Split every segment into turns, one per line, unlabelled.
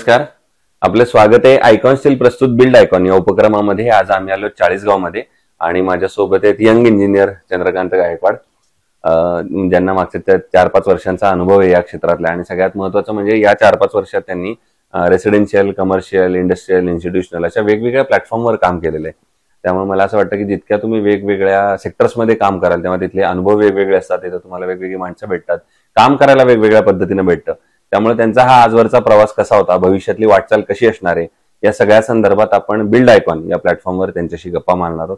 नमस्कार. आपलं स्वागत आहे आयकॉन स्टील प्रस्तुत बिल्ड आयकॉन या उपक्रमामध्ये. आज आम्ही आलो चाळीसगाव मध्ये आणि माझ्यासोबत आहेत यंग इंजिनियर चंद्रकांत गायकवाड, ज्यांना मागच्या 4-5 वर्षांचा अनुभव आहे या क्षेत्रातला. आणि सगळ्यात महत्वाचं म्हणजे या 4-5 वर्षात त्यांनी रेसिडेन्शियल, कमर्शियल, इंडस्ट्रियल, इन्स्टिट्यूशनल अशा वेगवेगळ्या प्लॅटफॉर्मवर काम केलेलं आहे. त्यामुळे मला असं वाटतं की जितक्या तुम्ही वेगवेगळ्या सेक्टर्समध्ये काम कराल तेव्हा तिथले अनुभव वेगवेगळे असतात, तिथं तुम्हाला वेगवेगळी माणसं भेटतात, काम करायला वेगवेगळ्या पद्धतीने भेटतं. त्यामुळे त्यांचा हा आजवरचा प्रवास कसा होता, भविष्यातली वाटचाल कशी असणार आहे, या सगळ्या संदर्भात आपण बिल्ड आयकॉन या प्लॅटफॉर्मवर त्यांच्याशी गप्पा मारणार आहोत.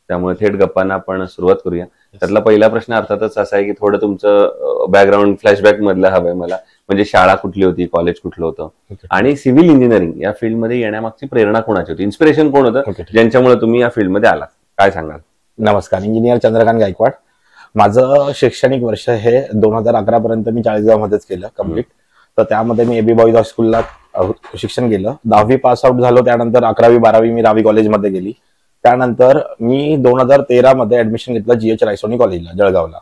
त्यामुळे थेट गप्पांना आपण सुरुवात करूया. त्यातला पहिला प्रश्न अर्थातच असा आहे की थोडं तुमचं बॅकग्राऊंड फ्लॅशबॅक मधलं हवंय मला. म्हणजे शाळा कुठली होती, कॉलेज कुठलं होतं, आणि सिव्हिल इंजिनिअरिंग या फील्डमध्ये येण्यामागची प्रेरणा कोणाची होती, इन्स्पिरेशन कोण होतं ज्यांच्यामुळे तुम्ही या फील्डमध्ये आलात, काय सांगाल?
नमस्कार. इंजिनियर चंद्रकांत गायकवाड. माझं शैक्षणिक वर्ष हे 2011 पर्यंत मी चाळीसगाव मध्येच केलं कम्प्लीट. तर त्यामध्ये मी एबी बॉईज हायस्कूलला शिक्षण केलं. 10वी पास आउट झालो. त्यानंतर 11वी-12वी मी रावी कॉलेजमध्ये गेली. त्यानंतर मी 2013 मध्ये ऍडमिशन घेतलं GH रायसोनी कॉलेजला जळगावला.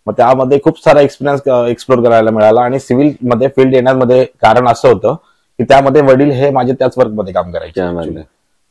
मग त्यामध्ये खूप सारा एक्सपिरियन्स एक्सप्लोर करायला मिळाला. आणि सिव्हिल मध्ये फील्ड येण्यामध्ये कारण असं होतं की त्यामध्ये वडील हे माझे त्याच वर्कमध्ये काम करायचे.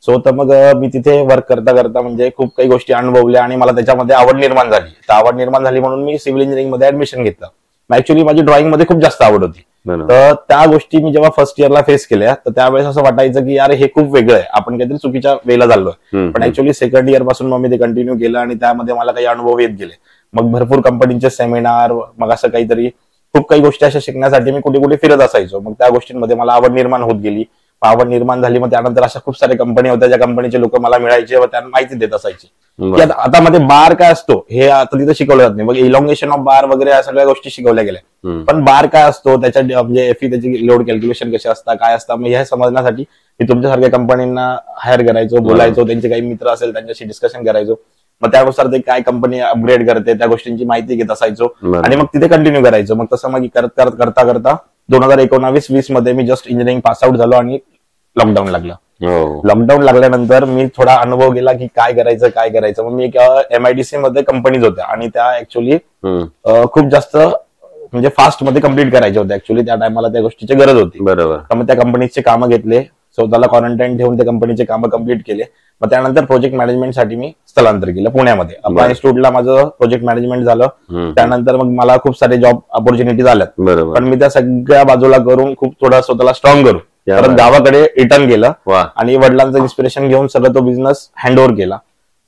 सो तर मग मी तिथे वर्क करता करता म्हणजे खूप काही गोष्टी अनुभवल्या आणि मला त्याच्यामध्ये आवड निर्माण झाली. तर आवड निर्माण झाली म्हणून मी सिव्हिल इंजिनिअरिंग मध्ये ऍडमिशन घेतलं. ऍक्च्युली माझी ड्रॉइंग मध्ये खूप जास्त आवड होती. तर त्या गोष्टी मी जेव्हा फर्स्ट इयरला फेस केल्या तर त्यावेळेस असं वाटायचं की यार हे खूप वेगळं आहे, आपण काहीतरी चुकीच्या वेला चाललोय. पण ऍक्च्युली सेकंड इयर पासून मग मी ते कंटिन्यू केलं आणि त्यामध्ये मला काही अनुभव येत गेले. मग भरपूर कंपनीचे सेमिनार, मग असं काहीतरी खूप काही गोष्टी अशा शिकण्यासाठी मी कुठे कुठे फिरत असायचो. मग त्या गोष्टींमध्ये मला आवड निर्माण होत गेली. आवड निर्माण झाली. मग त्यानंतर अशा खूप साऱ्या कंपनी होत्या ज्या कंपनीचे लोक मला मिळायचे व त्यांना माहिती देत असायची की आता मध्ये बार काय असतो हे आता तिथे शिकवलं जात नाही. मग इलॉंगेशन ऑफ बार वगैरे या सगळ्या गोष्टी शिकवल्या गेल्या. पण बार काय असतो, त्याच्या म्हणजे एफई त्याची लोड कॅल्क्युलेशन कसे असतात, काय असतात, मग हे समजण्यासाठी मी तुमच्यासारख्या कंपनींना हायर करायचो, बोलायचो, त्यांचे काही मित्र असेल त्यांच्याशी डिस्कशन करायचो. मग त्यानुसार ते काय कंपनी अपग्रेड करते त्या गोष्टींची माहिती घेत असायचो आणि मग तिथे कंटिन्यू करायचो. मग तसं मग करता करता 2019-20 मध्ये मी जस्ट इंजिनिअरिंग पास आउट झालो आणि लॉकडाऊन लागला. लॉकडाऊन लागल्यानंतर मी थोडा अनुभव गेला की काय करायचं. मग मी एक MIDC मध्ये कंपनीज होत्या आणि त्या ऍक्च्युली खूप जास्त म्हणजे फास्ट मध्ये कम्प्लीट करायच्या होत्या. ऍक्च्युली त्या टायमाला त्या गोष्टीची गरज होती. बरोबर. तर मग त्या कंपनीचे कामं घेतले, स्वतःला क्वारंटाईन ठेवून त्या कंपनीचे कामं कम्प्लीट केले. मग त्यानंतर प्रोजेक्ट मॅनेजमेंटसाठी मी स्थलांतर केलं पुण्यामध्ये. अप्पा इन्स्टिट्यूटला माझं प्रोजेक्ट मॅनेजमेंट झालं. त्यानंतर मग मला खूप सारे जॉब ऑपॉर्च्युनिटी झाल्यात. पण मी त्या सगळ्या बाजूला करून खूप थोडा स्वतःला स्ट्रॉंग करून परत गावाकडे रिटर्न केलं आणि वडिलांचं इन्स्पिरेशन घेऊन सगळं तो बिझनेस हँडओव्हर केला.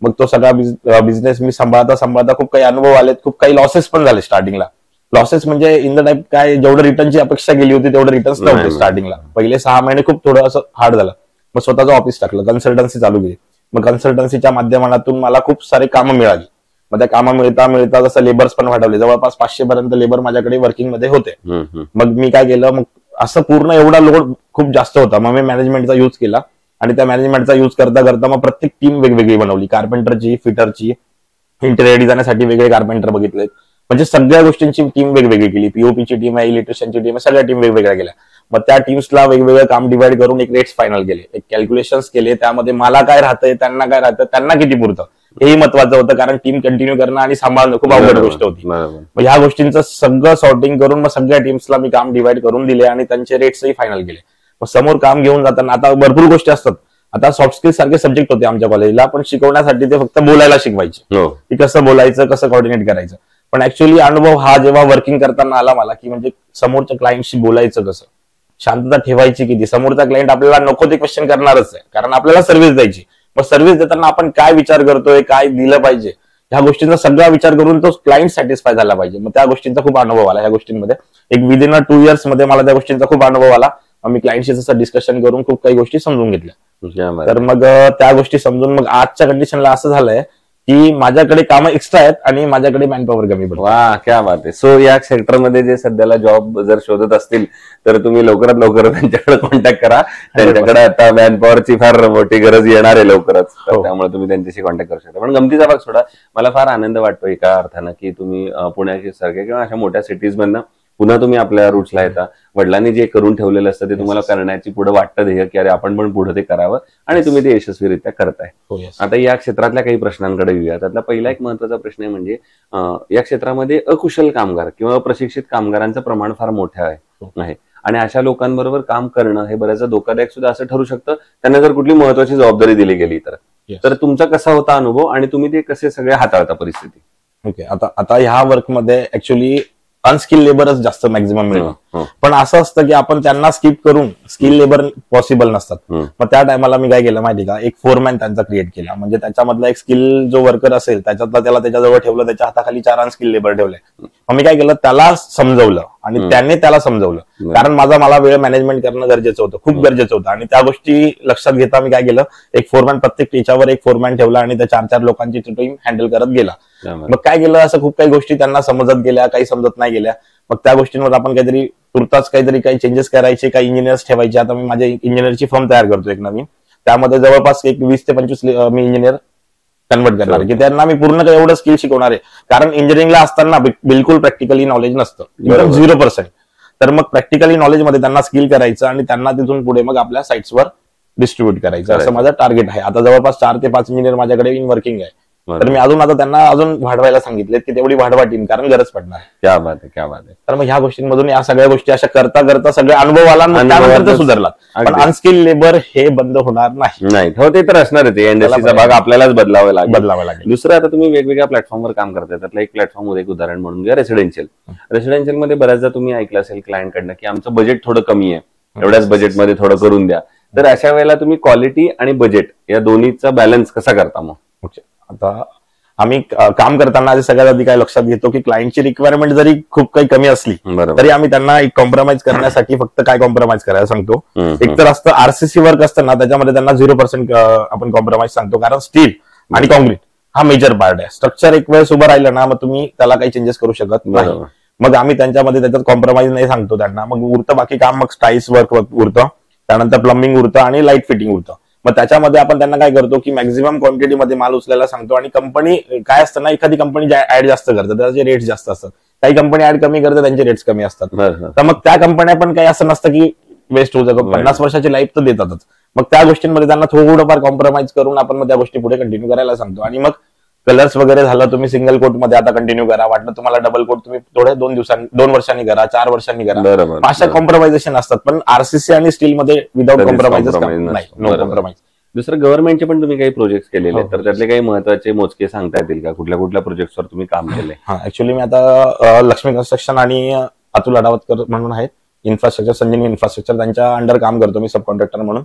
मग तो सगळा बिझनेस मी सांभाळता खूप काही अनुभव आलेत, खूप काही लॉसेस पण झाले स्टार्टिंगला. लॉसेस म्हणजे इन द टाईप काय जेवढं रिटर्नची अपेक्षा केली होती तेवढं रिटर्न्स नव्हते स्टार्टिंगला. पहिले 6 महिने खूप थोडं असं हार्ड झालं. मग स्वतःचं ऑफिस टाकलं, कन्सल्टन्सी चालू केली. मग कन्सल्टन्सीच्या माध्यमातून मला खूप सारे कामं मिळाली. मग त्या कामं मिळता जसं लेबर्स पण वाढवले, जवळपास 500 पर्यंत लेबर माझ्याकडे वर्किंग मध्ये होते. मग मी काय केलं, मग असं पूर्ण एवढा लोड खूप जास्त होता. मग मी मॅनेजमेंटचा यूज केला आणि त्या मॅनेजमेंटचा यूज करता मग प्रत्येक टीम वेगवेगळी बनवली. कार्पेंटरची, फिटरची, इंटेरियर डिझायनसाठी वेगळे कार्पेंटर बघितले. म्हणजे सगळ्या गोष्टींची टीम वेगवेगळी केली. POPची टीम आहे, इलेक्ट्रिशियनची टीम आहे, सगळ्या टीम वेगवेगळ्या केल्या. मग त्या टीम्सला वेगवेगळं काम डिवाइड करून एक रेट्स फायनल केले, एक कॅल्क्युलेशन्स केले. त्यामध्ये मला काय राहतंय, त्यांना काय राहतं, त्यांना किती पुरतं हेही महत्वाचं होतं. कारण टीम कंटिन्यू करणं आणि सांभाळणं खूप अवघड गोष्ट होती. मग ह्या गोष्टींचं सगळं सॉर्टिंग करून मग सगळ्या टीम्सला मी काम डिवाइड करून दिले आणि त्यांचे रेट्सही फायनल केले. मग समोर काम घेऊन जाताना आता भरपूर गोष्टी असतात. आता सॉफ्ट स्किल्स सारखे सब्जेक्ट होते आमच्या कॉलेजला, पण शिकवण्यासाठी ते फक्त बोलायला शिकवायचे की कसं बोलायचं, कसं कोऑर्डिनेट करायचं. पण ऍक्च्युअली अनुभव हा जेव्हा वर्किंग करताना आला मला की म्हणजे समोरच्या क्लायंटशी बोलायचं कसं, शांतता ठेवायची किती, समोरचा क्लायंट आपल्याला नको ते क्वेश्चन करणारच आहे कारण आपल्याला सर्व्हिस द्यायची. मग सर्व्हिस देताना आपण काय विचार करतोय, काय दिलं पाहिजे, ह्या गोष्टींचा सगळा विचार करून तो क्लायंट सॅटिस्फाय झाला पाहिजे. मग त्या गोष्टींचा खूप अनुभव आला. ह्या गोष्टींमध्ये एक विदिन 2 इयर्स मध्ये मला त्या गोष्टींचा खूप अनुभव आला. मी क्लायंटशी जसं डिस्कशन करून खूप काही गोष्टी समजून घेतल्या. तर मग त्या गोष्टी समजून मग आजच्या कंडिशनला असं झालंय की माझ्याकडे कामं एक्स्ट्रा आहेत आणि माझ्याकडे मॅनपॉवर कमी पडतो.
वा, क्या बात आहे. सो या सेक्टरमध्ये जे सध्याला जॉब जर शोधत असतील तर तुम्ही लवकरात लवकर त्यांच्याकडे कॉन्टॅक्ट करा. त्यांच्याकडे आता मॅनपॉवरची फार मोठी गरज येणार आहे लवकरच, त्यामुळे तुम्ही त्यांच्याशी कॉन्टॅक्ट करू शकता. पण गमतीचा भाग सोडा, मला फार आनंद वाटतो एका अर्थानं की तुम्ही पुण्याच्या सारख्या किंवा अशा मोठ्या सिटीज मधनं पुन्हा तुम्ही आपल्या रूट्सला येता. वडिलांनी जे करून ठेवलेलं असतं ते तुम्हाला करण्याची पुढे वाटतं ध्येय की अरे आपण पण पुढे ते करावं आणि तुम्ही ते यशस्वीरित्या करताय. आता या क्षेत्रातल्या काही प्रश्नांकडे येऊया. त्यातला पहिला एक महत्वाचा प्रश्न आहे म्हणजे या क्षेत्रामध्ये अकुशल कामगार किंवा प्रशिक्षित कामगारांचं प्रमाण फार मोठं आहे. आणि अशा लोकांबरोबर काम करणं हे बऱ्याचदा धोकादायक सुद्धा असं ठरू शकतं त्यांना जर कुठली महत्वाची जबाबदारी दिली गेली तर. तर तुमचा कसा होता अनुभव आणि तुम्ही ते कसे सगळे हाताळता परिस्थिती?
ओके, आता ह्या वर्कमध्ये ऍक्च्युली अनस्किल लेबरच जास्त मॅक्झिमम मिळतं. पण असं असतं की आपण त्यांना स्किप करून स्किल लेबर पॉसिबल नसतात. मग त्या टायमाला मी काय केलं माहिती का, एक फोरमॅन त्यांचा क्रिएट केला. म्हणजे त्याच्यामधला एक स्किल जो वर्कर असेल त्याच्यातला त्याला त्याच्याजवळ ठेवलं, त्याच्या हाताखाली 4 अनस्किल लेबर ठेवले. मग मी काय केलं, त्याला समजवलं आणि त्याने त्याला समजवलं. कारण मला वेळ मॅनेजमेंट करणं गरजेचं होतं, खूप गरजेचं होतं. आणि त्या गोष्टी लक्षात घेता मी काय केलं, एक फोरमॅन, प्रत्येक टीच्यावर एक फोरमॅन ठेवला आणि त्या 4 लोकांची टीम हँडल करत गेला. मग काय केलं, असं खूप काही गोष्टी त्यांना समजत गेल्या, काही समजत नाही गेल्या. मग त्या गोष्टींवर आपण काहीतरी तुर्ताच काही चेंजेस करायचे, काही इंजिनियर्स ठेवायचे. आता मी माझ्या इंजिनियरची फर्म तयार करतो एक नवीन, त्यामध्ये जवळपास एक 20 ते 25 मी इंजिनियर कन्वर्ट करणार आहे, की त्यांना मी पूर्ण एवढं स्किल शिकवणार आहे. कारण इंजिनिअरिंगला असताना बिलकुल प्रॅक्टिकली नॉलेज नसतं, एकदम 0%. तर मग प्रॅक्टिकली नॉलेजमध्ये त्यांना स्किल करायचं आणि त्यांना तिथून पुढे मग आपल्या साईट्सवर डिस्ट्रीब्यूट करायचं, असं माझं टार्गेट आहे. आता जवळपास 4 ते 5 इंजिनियर माझ्याकडे इन वर्किंग आहे. तर मी आता त्यांना अजून वाढवायला सांगितले की तेवढी वाढवा टीम, कारण गरज पडणार.
क्या बात आहे, क्या बात आहे.
तर मग ह्या गोष्टींमधून या सगळ्या गोष्टी अशा करता करता सगळे अनुभव आला, त्यानंतर सुधारला. पण अनस्किल लेबर हे बंद होणार नाही.
हो, ते तर असणार आहे. इंडस्ट्रीचा भाग आपल्यालाच बदलावा
लागेल.
दुसरं, आता तुम्ही वेगवेगळ्या प्लॅटफॉर्मवर काम करताय, त्यातलं एक प्लॅटफॉर्म एक उदाहरण म्हणून घ्या, रेसिडेन्शियल मध्ये बऱ्याचदा तुम्ही ऐकलं असेल क्लायंटकडनं की आमचं बजेट थोडं कमी आहे, एवढ्याच बजेटमध्ये थोडं करून द्या. तर अशा वेळेला तुम्ही क्वालिटी आणि बजेट या दोन्हीचा बॅलन्स कसा करता मग?
आता आम्ही काम करताना सगळ्यात आधी काय लक्षात घेतो की क्लायंटची रिक्वायरमेंट जरी खूप काही कमी असली तरी आम्ही त्यांना एक कॉम्प्रोमाइज करण्यासाठी फक्त काय कॉम्प्रोमाइज करायला सांगतो. एक तर असतं आरसीसी वर्क असतं ना, त्याच्यामध्ये त्यांना 0% आपण कॉम्प्रोमाइज सांगतो. कारण स्टील आणि कॉन्क्रीट हा मेजर पार्ट आहे. स्ट्रक्चर एक वेळेस उभं राहिलं ना, मग तुम्ही त्याला काही चेंजेस करू शकत नाही. मग आम्ही त्यांच्यामध्ये त्याच्यात कॉम्प्रोमाइज नाही सांगतो त्यांना. मग उरतं बाकी काम, मग स्टाईल्स वर्क उरतं, त्यानंतर प्लंबिंग उरतं आणि लाईट फिटिंग उरतं. मग त्याच्यामध्ये आपण त्यांना काय करतो की मॅक्झिमम क्वांटिटीमध्ये माल उचलायला सांगतो. आणि कंपनी काय असतं ना, एखादी कंपनी ऍड जास्त करते त्याचे रेट्स जास्त असतात, काही कंपनी ऍड कमी करते त्यांचे रेट्स कमी असतात. तर मग त्या कंपन्या पण काही असं नसतं की वेस्ट होऊ जातो, 50 वर्षाची लाईफ तर देतातच. मग त्या गोष्टींमध्ये त्यांना थोडंफार कॉम्प्रोमाइज करून आपण मग त्या गोष्टी पुढे कंटिन्यू करायला सांगतो. आणि मग कलर्स वगैरे झालं, तुम्ही सिंगल कोट मध्ये आता कंटिन्यू करा, वाटलं तुम्हाला डबल कोट तुम्ही थोडे 2 वर्षांनी करा, 4 वर्षांनी करा. अशा कॉम्प्रोमायझेशन असतात. पण आरसीसी आणि स्टील मध्ये विदाउट कॉम्प्रोमाइज नाही, नो कॉम्प्रोमाइज.
दुसरं, गव्हर्नमेंटचे पण तुम्ही काही प्रोजेक्ट केलेले, तर त्यातले काही महत्वाचे मोजके सांगता येतील का? कुठल्या प्रोजेक्टवर तुम्ही काम केलंय?
हा, ऍक्च्युली मी आता लक्ष्मी कन्स्ट्रक्शन आणि अतुल अडावतकर म्हणून आहेत इन्फ्रास्ट्रक्चर, संजीवनी इन्फ्रास्ट्रक्चर, त्यांच्या अंडर काम करतो मी सब कॉन्ट्रॅक्टर म्हणून.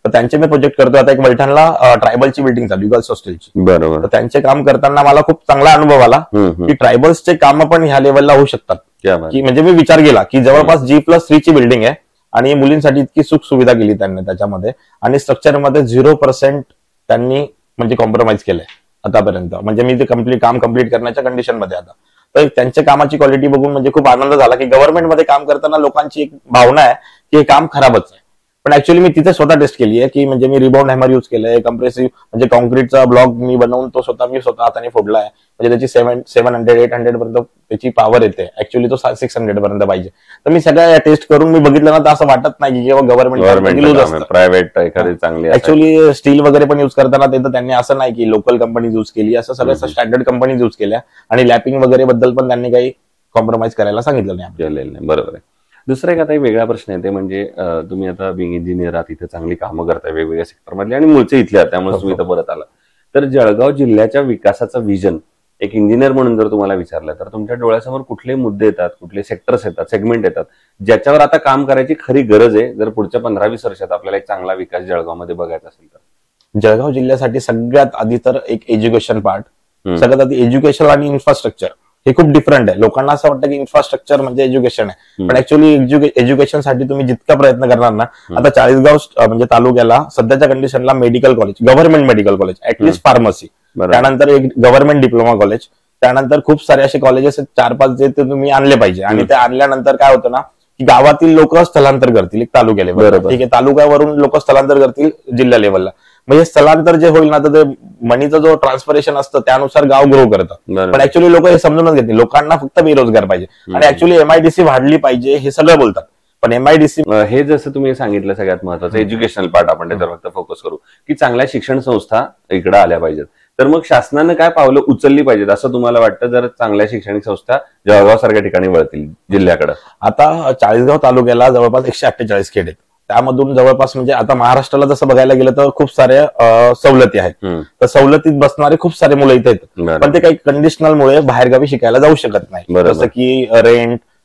तर त्यांचे मी प्रोजेक्ट करतो. आता एक वैठणला ट्रायबलची बिल्डिंग चालू, गर्ल्स हॉस्टेलची.
बरोबर.
तर त्यांचे काम करताना मला खूप चांगला अनुभव आला की ट्रायबल्सचे काम पण ह्या लेवलला होऊ शकतात. की म्हणजे मी विचार केला की जवळपास G+3 ची बिल्डिंग आहे आणि मुलींसाठी इतकी सुख सुविधा केली त्यांनी त्याच्यामध्ये, आणि स्ट्रक्चरमध्ये 0% त्यांनी म्हणजे कॉम्प्रोमाइज केलंय आतापर्यंत. म्हणजे मी ते काम कम्प्लीट करण्याच्या कंडिशन मध्ये आता. तर त्यांच्या कामाची क्वालिटी बघून म्हणजे खूप आनंद झाला की गव्हर्नमेंटमध्ये काम करताना लोकांची एक भावना आहे की हे काम खराबच आहे. पण ऍक्च्युअली मी तिथे स्वतः टेस्ट केली आहे की म्हणजे मी रिबाउंड हॅमर यूज केलंय, कम्प्रेसिव्ह म्हणजे कॉन्क्रीटचा ब्लॉक मी बनवून तो स्वतः हाताने फोडला आहे. म्हणजे त्याची 700-800 पर्यंत त्याची पॉवर येते. ऍक्च्युली तो 600 पर्यंत पाहिजे. तर मी सगळ्या टेस्ट करून मी बघितलं ना, तर असं वाटत नाही की
गव्हर्नमेंट प्रायव्हेट एखादी चांगली.
ऍक्च्युली स्टील वगैरे पण युज करताना ते तर त्यांनी असं नाही की लोकल कंपनी युज केली, असं सगळ्या स्टँडर्ड कंपनी युज केल्या. आणि लॅपिंग वगैरे बद्दल पण त्यांनी काही कॉम्प्रोमाइज करायला सांगितलं नाही.
बरोबर आहे. दुसरा एक आता एक वेगळा प्रश्न आहे, ते म्हणजे तुम्ही आता बिंग इंजिनियर आहात, इथे चांगली कामं करताय वेगवेगळ्या सेक्टरमधली आणि मूळचे इथले आहात, त्यामुळे तुम्ही इथं परत आला. तर जळगाव जिल्ह्याच्या विकासाचा विजन एक इंजिनियर म्हणून जर तुम्हाला विचारलं तर तुमच्या डोळ्यासमोर कुठले मुद्दे येतात, कुठले सेक्टर्स येतात, सेगमेंट येतात, ज्याच्यावर आता काम करायची खरी गरज आहे जर पुढच्या 15-20 वर्षात आपल्याला एक चांगला विकास जळगावमध्ये बघायचा असेल तर?
जळगाव जिल्ह्यासाठी सगळ्यात आधी तर एक एज्युकेशन पार्ट, सगळ्यात आधी एज्युकेशन आणि इन्फ्रास्ट्रक्चर हे खूप डिफरंट आहे. लोकांना असं वाटतं की इन्फ्रास्ट्रक्चर म्हणजे एज्युकेशन आहे, पण ऍक्च्युअली एज्युकेशनसाठी तुम्ही जितका प्रयत्न करणार ना, आता 40गाव म्हणजे तालुक्याला सध्याच्या कंडिशनला medical college, government medical college, at least pharmacy, त्यानंतर एक गव्हर्नमेंट डिप्लोमा कॉलेज, त्यानंतर खूप सारे असे कॉलेजेस 4-5 जे ते तुम्ही आणले पाहिजे. आणि ते आणल्यानंतर काय होतं ना की गावातील लोक स्थलांतर करतील एक तालुक्या लेवलला, ठीक आहे, तालुक्यावरून लोक स्थलांतर करतील जिल्हा लेवलला. म्हणजे स्थलांतर जे होईल ना, तर ते मनीचं जो ट्रान्सफरेशन असतं त्यानुसार गाव ग्रो करतं. पण ऍक्च्युली लोक हे समजूनच घेत नाही. लोकांना फक्त बेरोजगार पाहिजे आणि ऍक्च्युली MIDC वाढली पाहिजे हे सगळं बोलतात, पण MIDC
हे जसं तुम्ही सांगितलं सगळ्यात महत्वाचं एज्युकेशनल पार्ट, आपण त्याच्यावर फक्त फोकस करू की चांगल्या शिक्षण संस्था इकडे आल्या पाहिजेत. तर मग शासनानं काय पावलं उचलली पाहिजेत असं तुम्हाला वाटतं, जर चांगल्या शैक्षणिक संस्था जळगाव सारख्या ठिकाणी वळतील जिल्ह्याकडे?
आता चाळीसगाव तालुक्याला जवळपास 148 खेड आहेत. त्यामधून जवळपास म्हणजे आता महाराष्ट्राला जसं बघायला गेलं तर खूप साऱ्या सवलती आहेत. तर सवलतीत बसणारे खूप सारे मुलं इथे आहेत, पण ते काही कंडिशनलमुळे बाहेरगावी शिकायला जाऊ शकत नाही. जसं की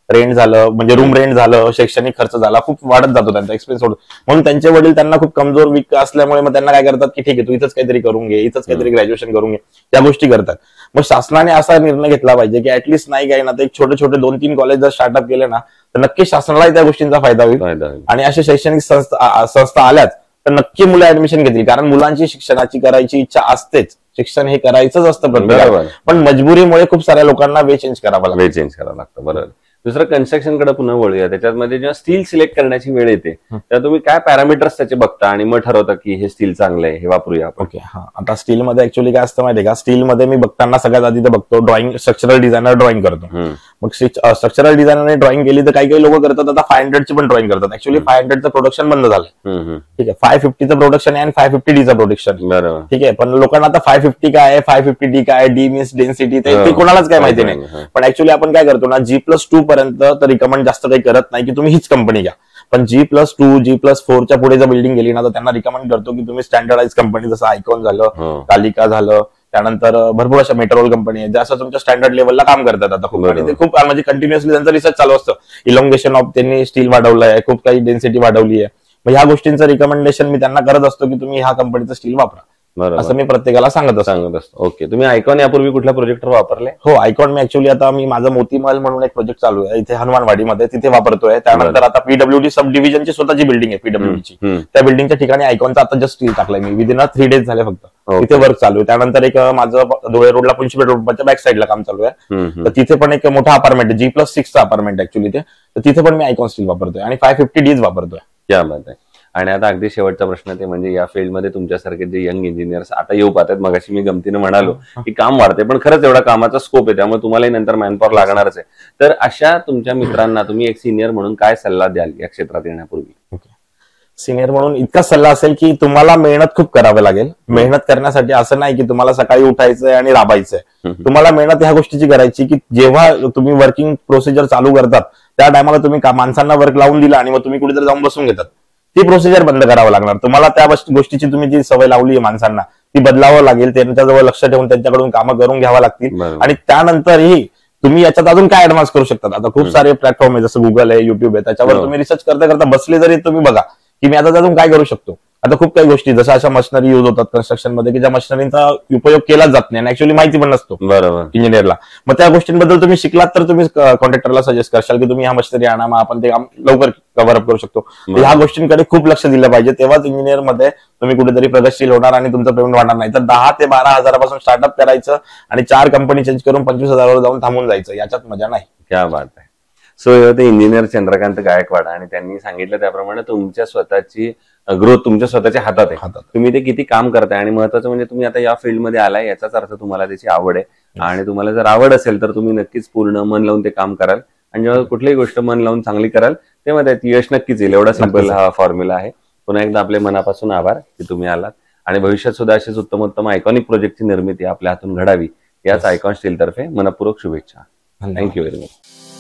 रेंट झालं, म्हणजे रूम रेंट झालं, शैक्षणिक खर्च झाला, खूप वाढत जातो त्यांचा एक्सपेन्स होतो. म्हणून त्यांचे वडील त्यांना खूप कमजोर वीक असल्यामुळे मग त्यांना काय करतात की ठीक आहे, तू इथंच काहीतरी करून घे, इथंच काहीतरी ग्रॅज्युएशन करून घे, या गोष्टी करतात. मग शासनाने असा निर्णय घेतला पाहिजे की ऍटलिस्ट नाही काय ना, तर एक छोटे छोटे 2-3 कॉलेज जर स्टार्टअप केले ना, तर नक्की शासनालाही त्या गोष्टींचा फायदा होईल. आणि अशा शैक्षणिक संस्था आल्याच तर नक्की मुलं ऍडमिशन घेतील, कारण मुलांची शिक्षणाची करायची इच्छा असतेच, शिक्षण हे करायचंच असतं प्रत्येकाला, पण मजबुरीमुळे खूप साऱ्या लोकांना वे चेंज करावं
लागतं. बरोबर. दुसरं कन्स्ट्रक्शन कडे पुन्हा वळूया. त्याच्यामध्ये जेव्हा स्टील सिलेक्ट करण्याची वेळ येते तेव्हा तुम्ही काय पॅरामीटर्स त्याचे बघता आणि मग ठरवता की हे स्टील चांगलं आहे, हे वापरूया?
ओके, आता स्टीलमध्ये ऍक्च्युअली काय असतं माहितीये का, स्टीलमध्ये मी बघताना सगळ्यात आधी तर बघतो ड्रॉइंग, स्ट्रक्चरल डिझायनर ड्रॉइंग करतो. मग स्ट्रक्चरल डिझायनरने ड्रॉइंग केली तर काही लोक करतात आता 500 ची पण ड्रॉइंग करतात. ऍक्च्युली 500चं प्रोडक्शन बंद झालं, ठीक आहे. 550चं प्रोडक्शन आहे आणि 550Dचं प्रोडक्शन, ठीक आहे. पण लोकांना आता 550 काय आहे, 550D काय, डी मीन्स डेन्सिटी, ते कोणालाच काय माहिती नाही. पण ऍक्च्युली आपण काय करतो ना, G+2 पर्यंत तर रिकमेंड जास्त काही करत नाही की तुम्ही हीच कंपनी घ्या. पण G+2, G+4च्या पुढे जर बिल्डिंग गेली ना, तर त्यांना रिकमेंड करतो की तुम्ही स्टँडर्डाइज कंपनी, जसं आयकॉन झालं, कालिका झालं, त्यानंतर भरपूर अशा मेट्रोल कंपनी आहेत ज्या असं तुमच्या स्टँडर्ड लेवलला काम करतात आता खूप. आणि ते खूप म्हणजे कंटिन्युअसली त्यांचा रिसर्च चालू असतं. इलॉंगेशन ऑफ त्यांनी स्टील वाढवलं आहे, खूप काही डेन्सिटी वाढवली आहे. मग ह्या गोष्टींचं रिकमेंडेशन मी त्यांना करत असतो की तुम्ही ह्या कंपनीचं स्टील वापरा, असं मी प्रत्येकाला सांगत असतो.
ओके, तुम्ही आयकॉन यापूर्वी कुठल्या प्रोजेक्टवर वापरले?
हो, आयकॉन मी ऍक्च्युली आता माझं मोतीमहल म्हणून एक प्रोजेक्ट चालू आहे इथे हनुमानवाडीमध्ये, तिथे वापरतोय. त्यानंतर आता पीडब्ल्यूडी सब डिव्हिजनची स्वतःची बिल्डिंग आहे पीडब्ल्यूडीची, त्या बिल्डिंगच्या ठिकाणी आयकॉनचा आता जस्ट स्टील टाकलाय मी, विदिन 3 days झाले फक्त. तिथे वर्क चालू आहे. त्यानंतर एक माझं धुळे रोडला प्रिन्सिपल रोडच्या बॅक साईडला काम चालू आहे, तर तिथे पण एक मोठा अपार्टमेंट आहे, G+6चं अपार्टमेंट ऍक्च्युली ते, तर तिथे पण मी आयकॉन स्टील वापरतोय आणि 550Ds वापरतोय.
क्या बात आहे. आणि आता अगदी शेवटचा प्रश्न ते म्हणजे या फील्डमध्ये तुमच्यासारखे जे यंग इंजिनियर्स आता येऊ पाहतात, मगाशी मी गमतीनं म्हणालो की काम वाढते, पण खरंच एवढा कामाचा स्कोप आहे, त्यामुळे तुम्हालाही नंतर मॅनपॉवर लागणारच आहे. तर अशा तुमच्या मित्रांना तुम्ही एक सिनियर म्हणून काय सल्ला द्याल या क्षेत्रात येण्यापूर्वी?
सिनियर म्हणून इतका सल्ला असेल की तुम्हाला मेहनत खूप करावी लागेल. मेहनत करण्यासाठी असं नाही की तुम्हाला सकाळी उठायचंय आणि राबायचंय. तुम्हाला मेहनत ह्या गोष्टीची करायची की जेव्हा तुम्ही वर्किंग प्रोसिजर चालू करतात त्या टायमाला तुम्ही माणसांना वर्क लावून दिला आणि मग तुम्ही कुठेतरी जाऊन बसून घेतात, ती प्रोसिजर बंद करावं लागणार तुम्हाला. त्या गोष्टीची तुम्ही जी सवय लावली आहे माणसांना ती बदलावं लागेल, त्यांच्याजवळ लक्ष ठेवून त्यांच्याकडून कामं करून घ्यावं लागतील. आणि त्यानंतरही तुम्ही याच्यात अजून काय ऍडव्हान्स करू शकतात. आता खूप सारे प्लॅटफॉर्म आहे, जसं गुगल आहे, युट्यूब आहे, त्याच्यावर तुम्ही रिसर्च करता करता बसले जरी तुम्ही बघा की मी आता त्यातून काय करू शकतो. आता खूप काही गोष्टी जसं अशा मशिनरी युज होतात कन्स्ट्रक्शन मध्ये की ज्या मशिनरीचा उपयोग केलाच जात नाही आणि ऍक्च्युअली माहिती पण नसतो इंजिनियरला. मग त्या गोष्टींबद्दल तुम्ही शिकलात तर तुम्ही कॉन्ट्रॅक्टरला सजेस्ट करशाल की तुम्ही ह्या मशिनरी आणा, मग आपण ते काम लवकर कव्हर अप करू शकतो. ह्या गोष्टींकडे खूप लक्ष दिलं पाहिजे, तेव्हाच इंजिनियर मध्ये तुम्ही कुठेतरी प्रगतशील होणार आणि तुमचं पेमेंट वाढणार नाही. तर 10 ते 12 हजारापासून स्टार्टअप करायचं आणि 4 कंपनी चेंज करून 25,000वर जाऊन थांबून जायचं, याच्यात मजा नाही.
क्या बात आहे. सो हे होते इंजिनियर चंद्रकांत गायकवाड आणि त्यांनी सांगितलं त्याप्रमाणे तुमच्या स्वतःची ग्रोथ तुमच्या स्वतःच्या हातात आहे, तुम्ही ते किती काम करताय. आणि महत्वाचं म्हणजे तुम्ही आता या फील्डमध्ये आलाय याचाच अर्थ तुम्हाला त्याची आवड आहे. आणि तुम्हाला जर आवड असेल तर तुम्ही नक्कीच पूर्ण मन लावून ते काम कराल आणि जेव्हा कुठलीही गोष्ट मन लावून चांगली कराल तेव्हा त्यात यश नक्कीच येईल. एवढा सिंपल हा फॉर्म्युला आहे. पुन्हा एकदा आपले मनापासून आभार की तुम्ही आलात आणि भविष्यात सुद्धा असेच उत्तम उत्तम आयकॉनिक प्रोजेक्टची निर्मिती आपल्या हातून घडावी याच आयकॉन स्टील तर्फे मनपूर्वक शुभेच्छा. Thank you very much.